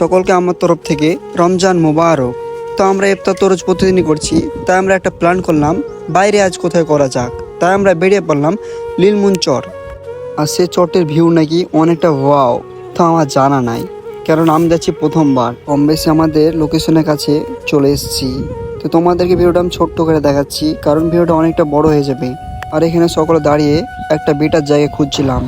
সকলকে আমার তরফ থেকে রমজান মোবারক। তো আমরা ইফতার তো রোজ প্রতিদিনই করছি, তাই আমরা একটা প্ল্যান করলাম বাইরে আজ কোথায় করা যাক। তাই আমরা বেরিয়ে পড়লাম লিলমুন চর। আর সে চটের ভিউ নাকি অনেকটা ওয়াও, তো আমার জানা নাই, কারণ আমি যাচ্ছি প্রথমবার। কম বেশি আমাদের লোকেশনের কাছে চলে এসেছি। তো তোমাদেরকে ভিডিওটা আমি ছোট্ট করে দেখাচ্ছি, কারণ ভিডিওটা অনেকটা বড় হয়ে যাবে। আর এখানে সকলে দাঁড়িয়ে একটা বেটার জায়গা খুঁজছিলাম।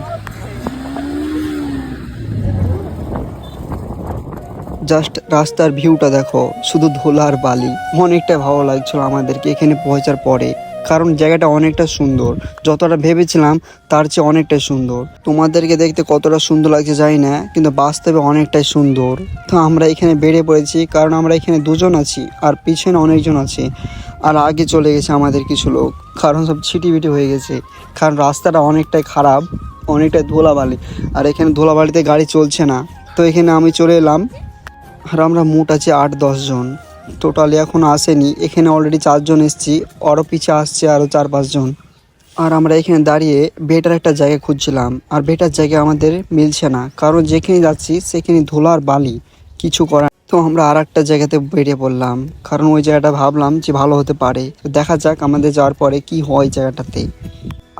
জাস্ট রাস্তার ভিউটা দেখো, শুধু ধুলা আর বালি। অনেকটা ভালো লাগছিল আমাদেরকে এখানে পৌঁছার পরে, কারণ জায়গাটা অনেকটা সুন্দর। যতটা ভেবেছিলাম তার চেয়ে অনেকটাই সুন্দর। তোমাদেরকে দেখতে কতটা সুন্দর লাগছে জানি না, কিন্তু বাস্তবে অনেকটাই সুন্দর। তো আমরা এখানে বেরিয়ে পড়েছি, কারণ আমরা এখানে দুজন আছি আর পিছনে অনেকজন আছে। আর আগে চলে গেছে আমাদের কিছু লোক, কারণ সব ছিটিবিটি হয়ে গেছে। কারণ রাস্তাটা অনেকটাই খারাপ, অনেকটাই ধুলাবালি, আর এখানে ধুলাবালিতে গাড়ি চলছে না। তো এখানে আমি চলে এলাম। আর আমরা মোট আছি 8-10 জন, টোটালি এখন আসেনি। এখানে অলরেডি 4 জন এসেছি, আরও পিছে আসছে আরও 4-5 জন। আর আমরা এখানে দাঁড়িয়ে বেটার একটা জায়গা খুঁজছিলাম, আর বেটার জায়গা আমাদের মিলছে না, কারণ যেখানে যাচ্ছি সেখানে ধুলা আর বালি, কিছু করার। তো আমরা আর একটা জায়গাতে বেরিয়ে পড়লাম, কারণ ওই জায়গাটা ভাবলাম যে ভালো হতে পারে। তো দেখা যাক আমাদের যাওয়ার পরে কি হয় জায়গাটাতে।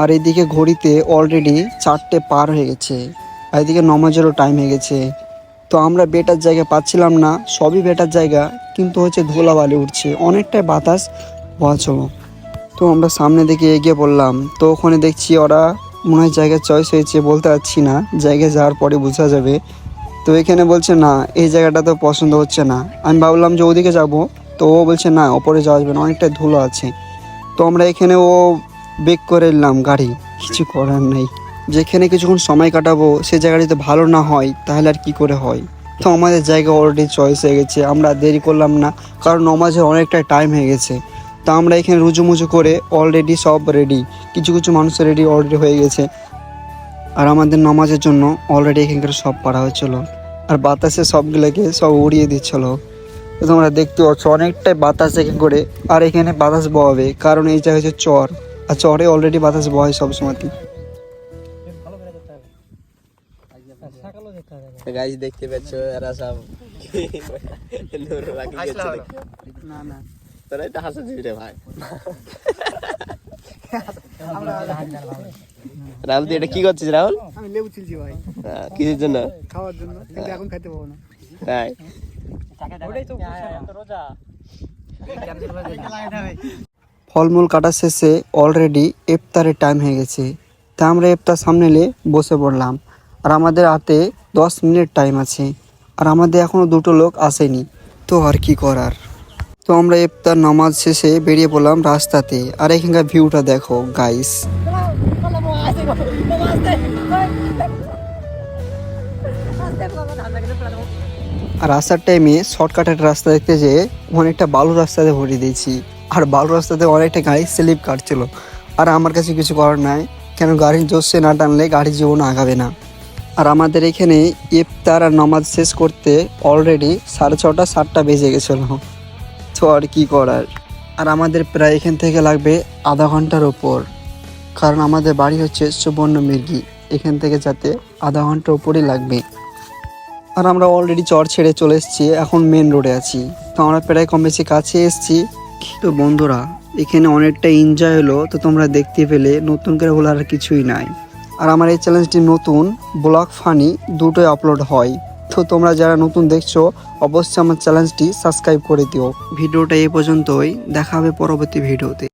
আর এদিকে ঘড়িতে অলরেডি 4টে পার হয়ে গেছে, আর এদিকে নামাজেরও টাইম হয়ে গেছে। তো আমরা বেটার জায়গা পাচ্ছিলাম না, সবই বেটার জায়গা, কিন্তু হচ্ছে ধুলাবালি উঠছে, অনেকটাই বাতাস বলছিল। তো আমরা সামনে দিকে এগিয়ে পড়লাম। তো ওখানে দেখছি ওরা মনে হয় জায়গা চয়েস হয়েছে, বলতে পারছি না, জায়গায় যাওয়ার পরে বোঝা যাবে। তো এখানে বলছে না, এই জায়গাটা তো পছন্দ হচ্ছে না। আমি ভাবলাম যে ওদিকে যাব, তো ও বলছে না, ওপরে যাওয়া যাবে না, অনেকটাই ধুলো আছে। তো আমরা এখানে ও বেক করে নিলাম গাড়ি, কিছু করার নেই। যেখানে কিছুক্ষণ সময় কাটাবো সে জায়গাটা যদি ভালো না হয় তাহলে আর কি করে হয়। তো আমাদের জায়গা অলরেডি চয়েস হয়ে গেছে, আমরা দেরি করলাম না, কারণ নমাজের অনেকটাই টাইম হয়ে গেছে। তো আমরা এখানে রুজুমুজু করে অলরেডি সব রেডি, কিছু কিছু মানুষের রেডি অলরেডি হয়ে গেছে। আর আমাদের নামাজের জন্য অলরেডি এখানকার সব পাড়া হচ্ছিলো, আর বাতাসে সবগুলোকে সব উড়িয়ে দিচ্ছিলো। তো তোমরা দেখতে পাচ্ছ অনেকটাই বাতাস এখানে করে। আর এখানে বাতাস বহাবে, কারণ এই জায়গা হচ্ছে চর, আর চরে অলরেডি বাতাস বয় সবসময়। গাইস দেখতে পাচ্ছ এরা সব না না, তোরা এটা হাসা দিবি রে ভাই। রাহুল তুই এটা কি করছিস রাহুল? আমি লেবু ছিলছি ভাই। কিসের জন্য? খাওয়ার জন্য, কিন্তু এখন খাইতে পাবো না। তাই ফলমূল কাটা শেষে অলরেডি ইফতারের টাইম হয়ে গেছে। তা আমরা ইফতার সামনে নিয়ে বসে পড়লাম। আর আমাদের হাতে 10 মিনিট টাইম আছে, আর আমাদের এখনও 2টো লোক আসেনি। তো আর কি করার। তো আমরা ইফতার নামাজ শেষে বেরিয়ে পড়লাম রাস্তাতে। আর এখানকার ভিউটা দেখো গাইস। আর আসার টাইমে শর্টকাটের রাস্তা দেখতে যেয়ে অনেকটা বালু রাস্তাতে ভরে দিয়েছি, আর বালু রাস্তাতে অনেকটা গাড়ি স্লিপ কাটছিল। আর আমার কাছে কিছু করার নাই, কেন গাড়ির জোরসে না টানলে গাড়ি জীবনে আগাবে না। আর আমাদের এখানে ইফতার আর নামাজ শেষ করতে অলরেডি 6:30 7টা বেজে গেছিলো। তো আর কি করার। আর আমাদের প্রায় এখান থেকে লাগবে আধা ঘন্টার ওপর, কারণ আমাদের বাড়ি হচ্ছে সুবর্ণ মির্গি, এখান থেকে যাতে আধা ঘন্টার ওপরই লাগবে। আর আমরা অলরেডি চর ছেড়ে চলে এসেছি, এখন মেন রোডে আছি। তো আমরা প্রায় কম বেশি কাছে এসেছি। তো বন্ধুরা, এখানে অনেকটা এনজয় হলো। তো তোমরা দেখতে পেলে, নতুন করে বলার আর কিছুই নাই। আর আমার এই চ্যালেঞ্জটি নতুন, ব্লগ ফানি দুটোই আপলোড হয়। তো তোমরা যারা নতুন দেখছো অবশ্যই আমার চ্যানেলটি সাবস্ক্রাইব করে দিও। ভিডিওটা এই পর্যন্তই, দেখা হবে পরবর্তী ভিডিওতে।